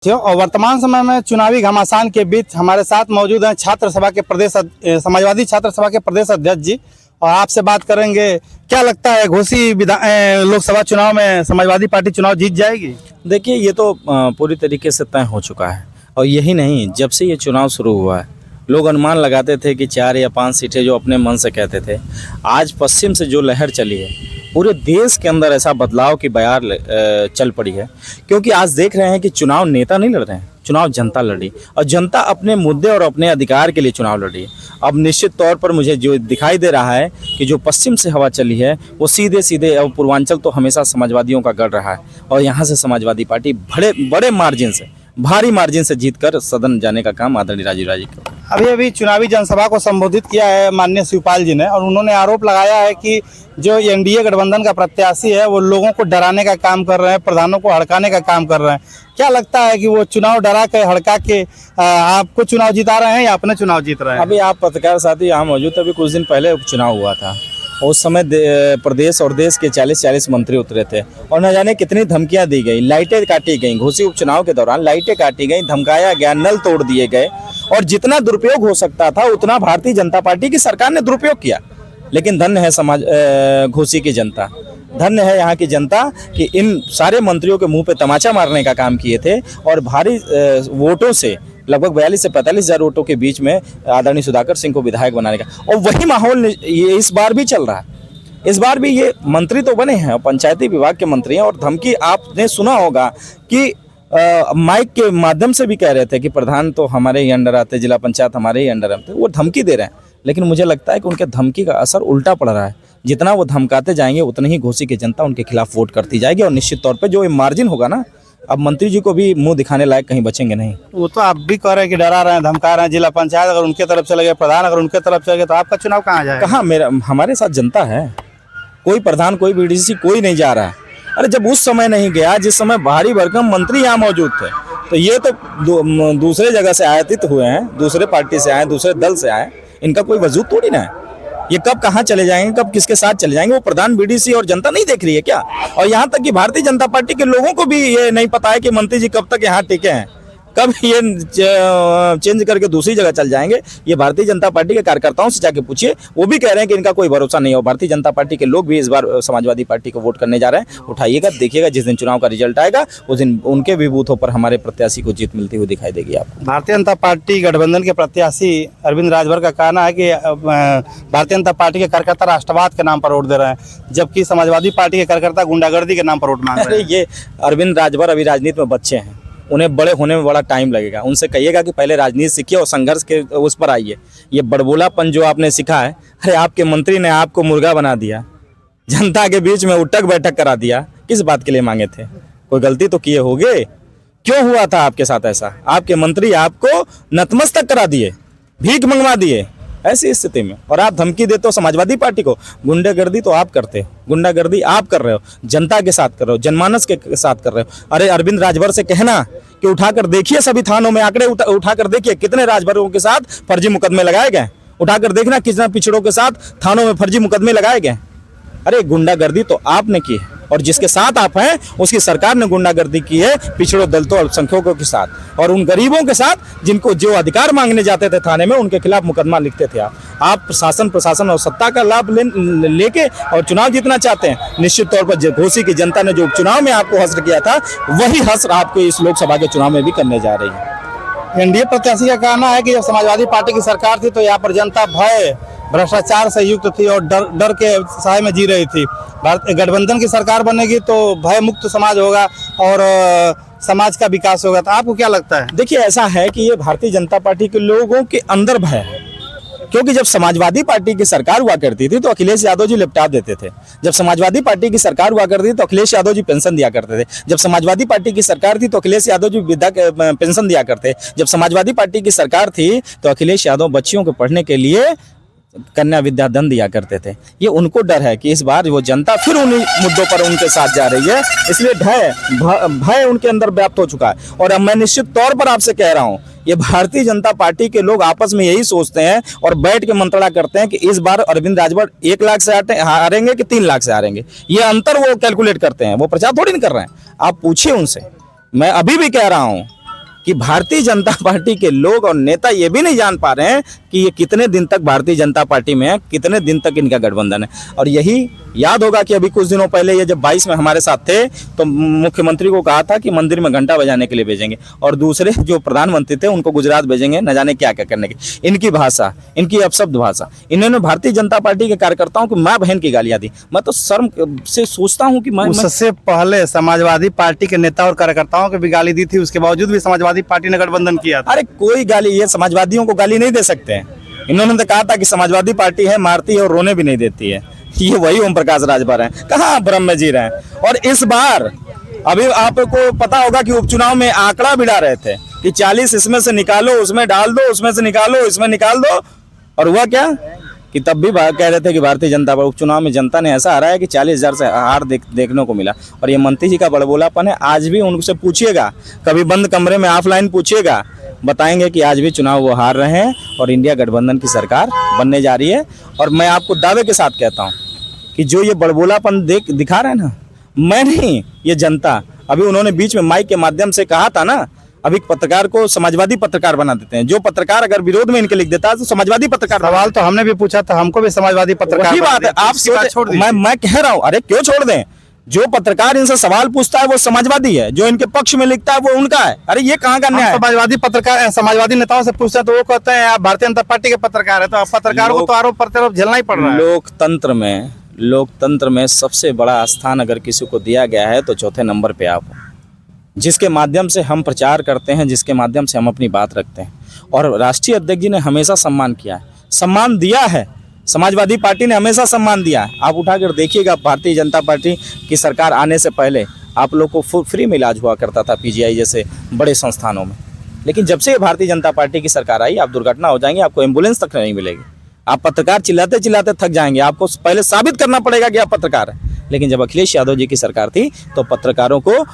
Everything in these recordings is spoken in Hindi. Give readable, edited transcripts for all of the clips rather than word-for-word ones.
और वर्तमान समय में चुनावी घमासान के बीच हमारे साथ मौजूद हैं समाजवादी छात्र सभा के प्रदेश अध्यक्ष जी। और आपसे बात करेंगे, क्या लगता है घोसी लोकसभा चुनाव में समाजवादी पार्टी चुनाव जीत जाएगी? देखिए, ये तो पूरी तरीके से तय हो चुका है। और यही नहीं, जब से ये चुनाव शुरू हुआ है लोग अनुमान लगाते थे कि 4 या 5 सीटें जो अपने मन से कहते थे। आज पश्चिम से जो लहर चली है, पूरे देश के अंदर ऐसा बदलाव की बयार चल पड़ी है। क्योंकि आज देख रहे हैं कि चुनाव नेता नहीं लड़ रहे हैं, चुनाव जनता लड़ी, और जनता अपने मुद्दे और अपने अधिकार के लिए चुनाव लड़ी। अब निश्चित तौर पर मुझे जो दिखाई दे रहा है कि जो पश्चिम से हवा चली है वो सीधे सीधे, और पूर्वांचल तो हमेशा समाजवादियों का गढ़ रहा है, और यहाँ से समाजवादी पार्टी बड़े मार्जिन से, भारी मार्जिन से जीतकर सदन जाने का काम आदरणीय राजीव राजी का। अभी चुनावी जनसभा को संबोधित किया है माननीय शिवपाल जी ने, और उन्होंने आरोप लगाया है कि जो एनडीए गठबंधन का प्रत्याशी है वो लोगों को डराने का काम कर रहे हैं, प्रधानों को हड़काने का काम कर रहे हैं। क्या लगता है कि वो चुनाव डरा के हड़का के आपको चुनाव जिता रहे हैं या अपने चुनाव जीत रहे हैं? अभी आप पत्रकार साथी यहाँ मौजूद थे, अभी कुछ दिन पहले उपचुनाव हुआ था। उस समय प्रदेश और देश के 40 मंत्री उतरे थे, और न जाने कितनी धमकियां दी गई, लाइटें काटी गई। घोसी उपचुनाव के दौरान लाइटें काटी गई, धमकाया गया, नल तोड़ दिए गए, और जितना दुरुपयोग हो सकता था उतना भारतीय जनता पार्टी की सरकार ने दुरुपयोग किया। लेकिन धन्य है घोसी की जनता, धन्य है यहाँ की जनता कि इन सारे मंत्रियों के मुंह पे तमाचा मारने का काम किए थे, और भारी वोटों से, लगभग 42 से 45 हज़ार वोटों के बीच में आदरणीय सुधाकर सिंह को विधायक बनाने का। और वही माहौल ये इस बार भी चल रहा है। इस बार भी ये मंत्री तो बने हैं, पंचायती विभाग के मंत्री हैं, और धमकी आपने सुना होगा कि माइक के माध्यम से भी कह रहे थे कि प्रधान तो हमारे ही अंडर आते, जिला पंचायत हमारे ही अंडर आते। वो धमकी दे रहे हैं, लेकिन मुझे लगता है कि उनके धमकी का असर उल्टा पड़ रहा है। जितना वो धमकाते जाएंगे उतनी ही घोसी की जनता उनके खिलाफ वोट करती जाएगी, और निश्चित तौर पर जो मार्जिन होगा ना, अब मंत्री जी को भी मुंह दिखाने लायक कहीं बचेंगे नहीं। वो तो आप भी कह रहे हैं कि डरा रहे हैं, धमका रहे हैं। जिला पंचायत अगर उनके तरफ चले गए, प्रधान अगर उनके तरफ चले गए, तो आपका चुनाव कहाँ जाएगा? कहाँ, हमारे साथ जनता है। कोई प्रधान, कोई बीडीसी, कोई नहीं जा रहा है। अरे जब उस समय नहीं गया जिस समय भारी भरकम मंत्री यहाँ मौजूद थे, तो ये तो दूसरे जगह से आयातित हुए हैं, दूसरे पार्टी से आए, दूसरे दल से आए, इनका कोई वजूद थोड़ी ना है। ये कब कहाँ चले जाएंगे, कब किसके साथ चले जाएंगे, वो प्रधान, बीडीसी और जनता नहीं देख रही है क्या? और यहाँ तक कि भारतीय जनता पार्टी के लोगों को भी ये नहीं पता है कि मंत्री जी कब तक यहाँ टिके हैं, कब ये चेंज करके दूसरी जगह चल जाएंगे। ये भारतीय जनता पार्टी के कार्यकर्ताओं से जाके पूछिए, वो भी कह रहे हैं कि इनका कोई भरोसा नहीं है। भारतीय जनता पार्टी के लोग भी इस बार समाजवादी पार्टी को वोट करने जा रहे हैं। उठाइएगा, देखिएगा, जिस दिन चुनाव का रिजल्ट आएगा उस दिन उनके भी बूथों पर हमारे प्रत्याशी को जीत मिलती हुई दिखाई देगी आपको। भारतीय जनता पार्टी गठबंधन के प्रत्याशी अरविंद राजभर का कहना है कि भारतीय जनता पार्टी के कार्यकर्ता राष्ट्रवाद के नाम पर वोट दे रहे हैं, जबकि समाजवादी पार्टी के कार्यकर्ता गुंडागर्दी के नाम पर वोट मांग रहे हैं। ये अरविंद राजभर अभी राजनीति में बच्चे हैं, उन्हें बड़े होने में बड़ा टाइम लगेगा। उनसे कहिएगा कि पहले राजनीति सीखिए और संघर्ष के उस पर आइए। ये बड़बोलापन जो आपने सीखा है, अरे आपके मंत्री ने आपको मुर्गा बना दिया, जनता के बीच में उठक बैठक करा दिया, किस बात के लिए मांगे थे? कोई गलती तो किए होंगे? क्यों हुआ था आपके साथ ऐसा? आपके मंत्री आपको नतमस्तक करा दिए, भीख मंगवा दिए ऐसी स्थिति में, और आप धमकी देते हो समाजवादी पार्टी को। गुंडागर्दी तो आप करते हो, गुंडागर्दी आप कर रहे हो, जनता के साथ कर रहे हो, जनमानस के साथ कर रहे हो। अरे अरविंद राजभर से कहना कि उठाकर देखिए, सभी थानों में आंकड़े उठाकर देखिए कितने राजभरों के साथ फर्जी मुकदमे लगाए गए। उठाकर देखना कितना पिछड़ों के साथ थानों में फर्जी मुकदमे लगाए गए। अरे गुंडागर्दी तो आपने की है, और जिसके साथ आप हैं उसकी सरकार ने गुंडागर्दी की है पिछड़ों दलितों अल्पसंख्यकों के साथ, और उन गरीबों के साथ जिनको जो अधिकार मांगने जाते थे थाने में, उनके खिलाफ मुकदमा लिखते थे। आप प्रशासन और सत्ता का लाभ लेके और चुनाव जीतना चाहते हैं। निश्चित तौर पर घोसी की जनता ने जो उपचुनाव में आपको हश्र किया था, वही हश्र आपको इस लोकसभा के चुनाव में भी करने जा रही है। एनडीए प्रत्याशी का कहना है कि जब समाजवादी पार्टी की सरकार थी तो यहाँ पर जनता भय, भ्रष्टाचार से युक्त थी और डर के साए में जी रही थी। गठबंधन की सरकार बनेगी तो भय मुक्त समाज होगा और समाज का विकास होगा। तो आपको क्या लगता है? देखिए, ऐसा है कि ये भारतीय जनता पार्टी के लोगों के अंदर भय है, क्योंकि जब समाजवादी पार्टी की सरकार हुआ करती थी तो अखिलेश यादव जी लैपटॉप देते थे। जब समाजवादी पार्टी की सरकार हुआ करती थी तो अखिलेश यादव जी पेंशन दिया करते थे। जब समाजवादी पार्टी की सरकार थी तो अखिलेश यादव जी वृद्धा पेंशन दिया करते। जब समाजवादी पार्टी की सरकार थी तो अखिलेश यादव बच्चियों को पढ़ने के लिए कन्या विद्याधन दिया करते थे। ये उनको डर है कि इस बार वो जनता फिर उन्हीं मुद्दों पर उनके साथ जा रही है, इसलिए भय उनके अंदर व्याप्त हो चुका है। और अब मैं निश्चित तौर पर आपसे कह रहा हूँ, ये भारतीय जनता पार्टी के लोग आपस में यही सोचते हैं और बैठ के मंत्रणा करते हैं कि इस बार अरविंद राजभर 1 लाख से हारेंगे कि 3 लाख से हारेंगे। ये अंतर वो कैलकुलेट करते हैं, वो प्रचार थोड़ी नहीं कर रहे हैं। आप पूछिए उनसे। मैं अभी भी कह रहा हूँ कि भारतीय जनता पार्टी के लोग और नेता ये भी नहीं जान पा रहे हैं कि ये कितने दिन तक भारतीय जनता पार्टी में है, कितने दिन तक इनका गठबंधन है। और यही याद होगा कि अभी कुछ दिनों पहले ये जब 22 में हमारे साथ थे तो मुख्यमंत्री को कहा था कि मंदिर में घंटा बजाने के लिए भेजेंगे, और दूसरे जो प्रधानमंत्री थे उनको गुजरात भेजेंगे न जाने क्या क्या करने की। इनकी भाषा, इनकी अपशब्द भाषा, इन्होंने भारतीय जनता पार्टी के कार्यकर्ताओं को माँ बहन की गालियां दी। मैं तो शर्म से सोचता हूँ कि मैं उससे पहले समाजवादी पार्टी के नेता और कार्यकर्ताओं को भी गाली दी थी, उसके बावजूद भी समाजवादी पार्टी ने गठबंधन किया था। अरे कोई गाली, ये समाजवादियों को गाली नहीं दे सकते हैं। इन्होंने तो कहा था कि समाजवादी पार्टी है, मारती है और रोने भी नहीं देती है। ये वही ओम प्रकाश राजभर हैं, कहाँ भ्रम में जी रहे हैं। और इस बार अभी आपको पता होगा कि उपचुनाव में आंकड़ा बिड़ा रहे थे कि 40 इसमें से निकालो, उसमें डाल दो, उसमें से निकालो, इसमें निकाल दो। और हुआ क्या कि तब भी कह रहे थे कि भारतीय जनता पार्टी उपचुनाव में जनता ने ऐसा हराया कि 40,000 से हार देखने को मिला। और ये मंत्री जी का बड़बोलापन है। आज भी उनसे पूछिएगा, कभी बंद कमरे में ऑफलाइन पूछिएगा, बताएंगे कि आज भी चुनाव वो हार रहे हैं और इंडिया गठबंधन की सरकार बनने जा रही है। और मैं आपको दावे के साथ कहता हूँ कि जो ये बड़बोलापन दिखा रहे हैं ना, मैं नहीं, ये जनता। अभी उन्होंने बीच में माइक के माध्यम से कहा था ना, अभी पत्रकार को समाजवादी पत्रकार बना देते हैं। जो पत्रकार अगर विरोध में इनके लिख देता है तो समाजवादी पत्रकार। सवाल तो हमने भी पूछा था, हमको भी समाजवादी पत्रकार। वही बात है, आप छोड़ मैं कह रहा हूँ, अरे क्यों छोड़ दें? जो पत्रकार इनसे सवाल पूछता है वो समाजवादी है, जो इनके पक्ष में लिखता है वो उनका है। अरे ये कहाँ का न्याय है? समाजवादी पत्रकार समाजवादी नेताओं से पूछते हैं तो वो कहते हैं आप भारतीय जनता पार्टी के पत्रकार है, तो पत्रकारों को तो आरोप प्रत्यारोप झेलना ही पड़ रहा है। लोकतंत्र में सबसे बड़ा स्थान अगर किसी को दिया गया है तो चौथे नंबर पे आप हो, जिसके माध्यम से हम प्रचार करते हैं, जिसके माध्यम से हम अपनी बात रखते हैं। और राष्ट्रीय अध्यक्ष जी ने हमेशा सम्मान किया है, सम्मान दिया है। समाजवादी पार्टी ने हमेशा सम्मान दिया है। आप उठाकर देखिएगा, भारतीय जनता पार्टी की सरकार आने से पहले आप लोग को फ्री में इलाज हुआ करता था पीजीआई जैसे बड़े संस्थानों में। लेकिन जब से भारतीय जनता पार्टी की सरकार आई, आप दुर्घटना हो जाएंगे, आपको एम्बुलेंस तक नहीं मिलेगी। आप पत्रकार चिल्लाते चिल्लाते थक जाएंगे, आपको पहले साबित करना पड़ेगा कि आप पत्रकार हैं। लेकिन जब अखिलेश यादव जी की सरकार थी तो पत्रकारों को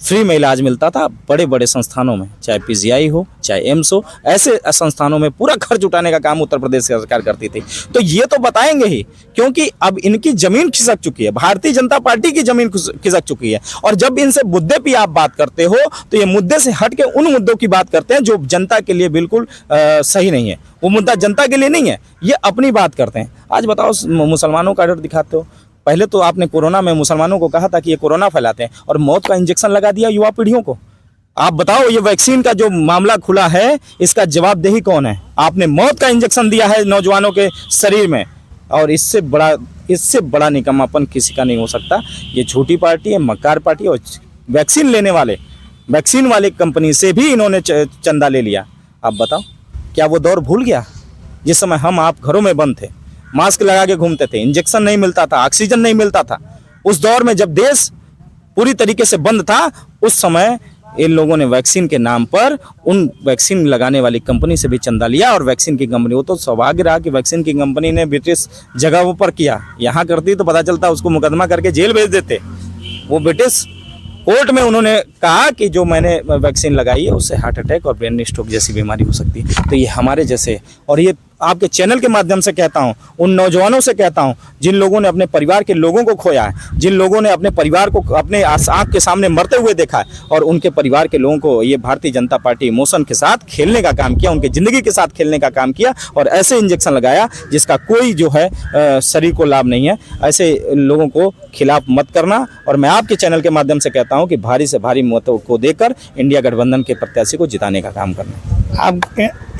फ्री में इलाज मिलता था बड़े बड़े संस्थानों में, चाहे पीजीआई हो, चाहे एम्स हो, ऐसे संस्थानों में पूरा खर्च उठाने का काम उत्तर प्रदेश सरकार करती थी। तो ये तो बताएंगे ही, क्योंकि अब इनकी जमीन खिसक चुकी है, भारतीय जनता पार्टी की जमीन खिसक चुकी है। और जब इनसे मुद्दे पे आप बात करते हो तो ये मुद्दे से हट के उन मुद्दों की बात करते हैं जो जनता के लिए बिल्कुल सही नहीं है। वो मुद्दा जनता के लिए नहीं है, ये अपनी बात करते हैं। आज बताओ, मुसलमानों का डर दिखाते हो। पहले तो आपने कोरोना में मुसलमानों को कहा था कि ये कोरोना फैलाते हैं, और मौत का इंजेक्शन लगा दिया युवा पीढ़ियों को। आप बताओ, ये वैक्सीन का जो मामला खुला है, इसका जवाबदेही कौन है? आपने मौत का इंजेक्शन दिया है नौजवानों के शरीर में, और इससे बड़ा निकम्मापन किसी का नहीं हो सकता। ये झूठी पार्टी है, मक्कार पार्टी। और वैक्सीन वाले कंपनी से भी इन्होंने चंदा ले लिया। आप बताओ, क्या वो दौर भूल गया जिस समय हम आप घरों में बंद थे, मास्क लगा के घूमते थे, इंजेक्शन नहीं मिलता था, ऑक्सीजन नहीं मिलता था? उस दौर में जब देश पूरी तरीके से बंद था, उस समय इन लोगों ने वैक्सीन के नाम पर उन वैक्सीन लगाने वाली कंपनी से भी चंदा लिया। और वैक्सीन की कंपनी, वो तो सौभाग्य रहा कि वैक्सीन की कंपनी ने ब्रिटिश जगहों पर किया। यहाँ करती तो पता चलता उसको मुकदमा करके जेल भेज देते। वो ब्रिटिश कोर्ट में उन्होंने कहा कि जो मैंने वैक्सीन लगाई है उससे हार्ट अटैक और ब्रेन स्ट्रोक जैसी बीमारी हो सकती है। तो ये हमारे जैसे, और ये आपके चैनल के माध्यम से कहता हूँ, उन नौजवानों से कहता हूँ जिन लोगों ने अपने परिवार के लोगों को खोया है, जिन लोगों ने अपने परिवार को अपने आंख के सामने मरते हुए देखा है, और उनके परिवार के लोगों को ये भारतीय जनता पार्टी इमोशन के साथ खेलने का काम किया, उनके ज़िंदगी के साथ खेलने का काम किया, और ऐसे इंजेक्शन लगाया जिसका कोई जो है शरीर को लाभ नहीं है। ऐसे लोगों को खिलाफ मत करना। और मैं आपके चैनल के माध्यम से कहता हूँ कि भारी से भारी मतों को देकर इंडिया गठबंधन के प्रत्याशी को जिताने का काम करना। आप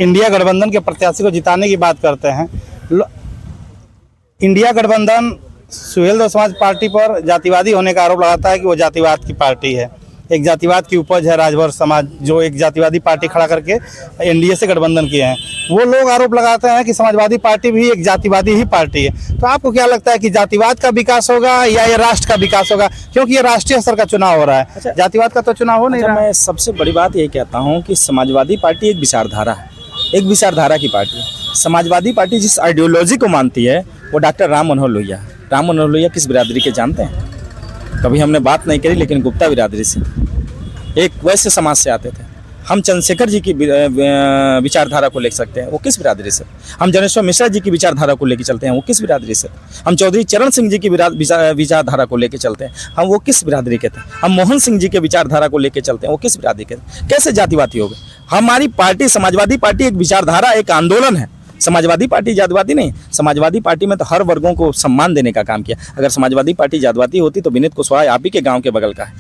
इंडिया गठबंधन के प्रत्याशी को जिताने की बात करते हैं। इंडिया गठबंधन सुहेलदेव समाज पार्टी पर जातिवादी होने का आरोप लगाता है कि वो जातिवाद की पार्टी है, एक जातिवाद की उपज है राजभर समाज, जो एक जातिवादी पार्टी खड़ा करके एनडीए से गठबंधन किए हैं। वो लोग आरोप लगाते हैं कि समाजवादी पार्टी भी एक जातिवादी ही पार्टी है। तो आपको क्या लगता है कि जातिवाद का विकास होगा या ये राष्ट्र का विकास होगा? क्योंकि ये राष्ट्रीय स्तर का चुनाव हो रहा है। अच्छा, जातिवाद का तो चुनाव हो नहीं रहा। मैं सबसे बड़ी बात यही कहता हूँ कि समाजवादी पार्टी एक विचारधारा है, एक विचारधारा की पार्टी है। समाजवादी पार्टी जिस आइडियोलॉजी को मानती है वो डॉक्टर राम मनोहर लोहिया किस बिरादरी के जानते हैं? कभी हमने बात नहीं करी, लेकिन गुप्ता बिरादरी से, एक वैश्य समाज से आते थे। हम चंद्रशेखर जी की विचारधारा को ले सकते हैं, वो किस बिरादरी से? हम जनेश्वर मिश्रा जी की विचारधारा को लेकर चलते हैं, वो किस बिरादरी से? हम चौधरी चरण सिंह जी की विचारधारा को लेकर चलते हैं, हम वो किस बिरादरी के थे? हम मोहन सिंह जी के विचारधारा को लेकर चलते हैं, वो किस बिरादरी के थे? कैसे जातिवादी हो गए? हमारी पार्टी समाजवादी पार्टी एक विचारधारा, एक आंदोलन है। समाजवादी पार्टी जातिवादी नहीं। समाजवादी पार्टी में तो हर वर्गों को सम्मान देने का काम किया। अगर समाजवादी पार्टी जातिवादी होती तो विनीत कुशवाहा आप ही के गांव के बगल का है,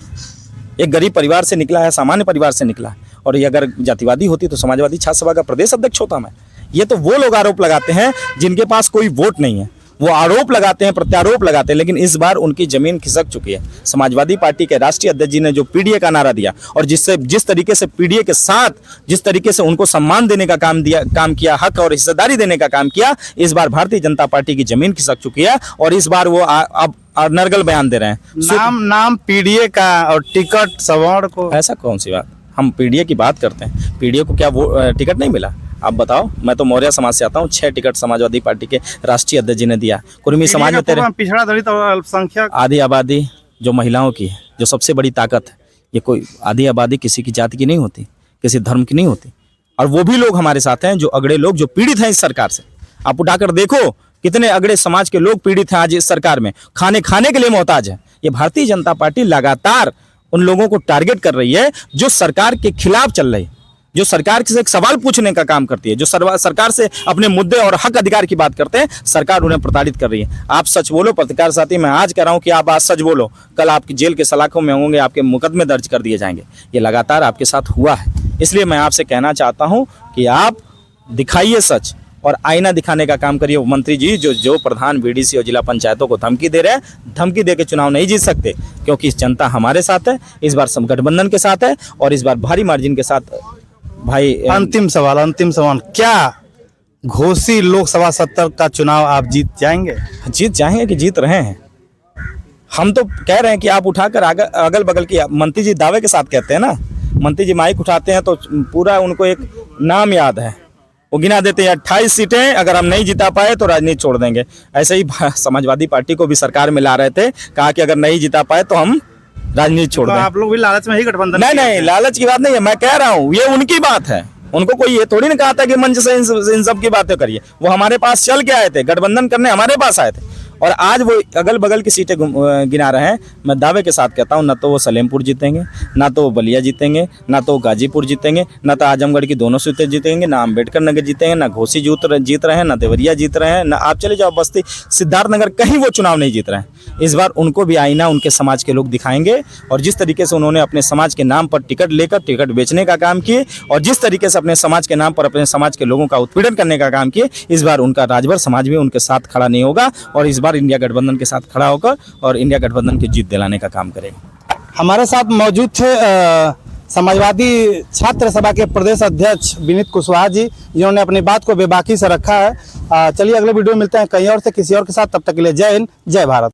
एक गरीब परिवार से निकला है, सामान्य परिवार से निकला है। और ये अगर जातिवादी होती तो समाजवादी छात्र सभा का प्रदेश अध्यक्ष होता मैं। ये तो वो लोग आरोप लगाते हैं जिनके पास कोई वोट नहीं है, वो आरोप लगाते हैं, प्रत्यारोप लगाते हैं, लेकिन इस बार उनकी जमीन खिसक चुकी है। समाजवादी पार्टी के राष्ट्रीय अध्यक्ष जी ने जो पीडीए का नारा दिया और जिस तरीके से पीडीए के साथ जिस तरीके से उनको सम्मान देने का काम किया, हक और हिस्सेदारी देने का काम किया, इस बार भारतीय जनता पार्टी की जमीन खिसक चुकी है और इस बार वो अब नरगल बयान दे रहे हैं। नाम पीडीए का और टिकट सवर्ण को, ऐसा कौन सी बात? हम पीडीए की बात करते हैं, पीडीए को क्या वो टिकट नहीं मिला? आप बताओ। मैं तो मौर्य समाज से आता हूँ, 6 टिकट समाजवादी पार्टी के राष्ट्रीय अध्यक्ष जी ने दिया। कुर्मी समाज में तेरे पिछड़ा दलित और अल्पसंख्यक आधी आबादी जो महिलाओं की है, जो सबसे बड़ी ताकत है, ये कोई आधी आबादी किसी की जाति की नहीं होती, किसी धर्म की नहीं होती। और वो भी लोग हमारे साथ हैं जो अगड़े लोग, जो पीड़ित हैं इस सरकार से। आप उठाकर देखो कितने अगड़े समाज के लोग पीड़ित हैं आज इस सरकार में, खाने के लिए मोहताज है। ये भारतीय जनता पार्टी लगातार उन लोगों को टारगेट कर रही है जो सरकार के खिलाफ चल रही है, जो सरकार से एक सवाल पूछने का काम करती है, जो सरकार से अपने मुद्दे और हक अधिकार की बात करते हैं। सरकार उन्हें प्रताड़ित कर रही है। आप सच बोलो पत्रकार साथी, मैं आज कह रहा हूं कि आप आज सच बोलो, कल आपकी जेल के सलाखों में होंगे, आपके मुकदमे दर्ज कर दिए जाएंगे। ये लगातार आपके साथ हुआ है। इसलिए मैं आपसे कहना चाहता हूं कि आप दिखाइए सच और आईना दिखाने का काम करिए। मंत्री जी जो प्रधान बीडीसी और जिला पंचायतों को धमकी दे रहे हैं, धमकी दे के चुनाव नहीं जीत सकते, क्योंकि जनता हमारे साथ है, इस बार गठबंधन के साथ है और इस बार भारी मार्जिन के साथ। भाई अंतिम सवाल, क्या घोसी लोकसभा 70 का चुनाव आप जीत जाएंगे? जीत जाएंगे कि जीत रहे हैं? हम तो कह रहे हैं कि आप उठाकर अगल बगल की, मंत्री जी दावे के साथ कहते हैं ना, मंत्री जी माइक उठाते हैं तो पूरा उनको एक नाम याद है, वो गिना देते हैं 28 सीटें, अगर हम नहीं जिता पाए तो राजनीति छोड़ देंगे। ऐसे ही समाजवादी पार्टी को भी सरकार में ला रहे थे, कहा कि अगर नहीं जिता पाए तो हम राजनीति छोड़ दें। आप लोग भी लालच में ही गठबंधन? नहीं, लालच की बात नहीं है, मैं कह रहा हूँ ये उनकी बात है। उनको कोई ये थोड़ी ना कहा था कि मंच से इन सब की बातें करिए। वो हमारे पास चल के आए थे, गठबंधन करने हमारे पास आए थे और आज वो अगल बगल की सीटें गिना रहे हैं। मैं दावे के साथ कहता हूं, ना तो वो सलेमपुर जीतेंगे, ना तो वो बलिया जीतेंगे, ना तो गाजीपुर जीतेंगे, ना तो आजमगढ़ की दोनों सीटें जीतेंगे, ना अम्बेडकर नगर जीतेंगे, ना घोसी जीत रहे हैं, ना देवरिया जीत रहे हैं, ना आप चले जाओ बस्ती, सिद्धार्थनगर, कहीं वो चुनाव नहीं जीत रहे हैं। इस बार उनको भी आईना उनके समाज के लोग दिखाएंगे और जिस तरीके से उन्होंने अपने समाज के नाम पर टिकट लेकर टिकट बेचने का काम किए और जिस तरीके से अपने समाज के नाम पर अपने समाज के लोगों का उत्पीड़न करने का काम किए, इस बार उनका राजभर समाज भी उनके साथ खड़ा नहीं होगा और इस बार इंडिया गठबंधन के साथ खड़ा होकर और इंडिया गठबंधन की जीत दिलाने का काम करेगा। हमारे साथ मौजूद थे समाजवादी छात्र सभा के प्रदेश अध्यक्ष विनीत कुशवाहा जी, जिन्होंने अपनी बात को बेबाकी से रखा है। चलिए अगले वीडियो में मिलते हैं कहीं और से, किसी और के साथ। तब तक के लिए जय हिंद, जय भारत।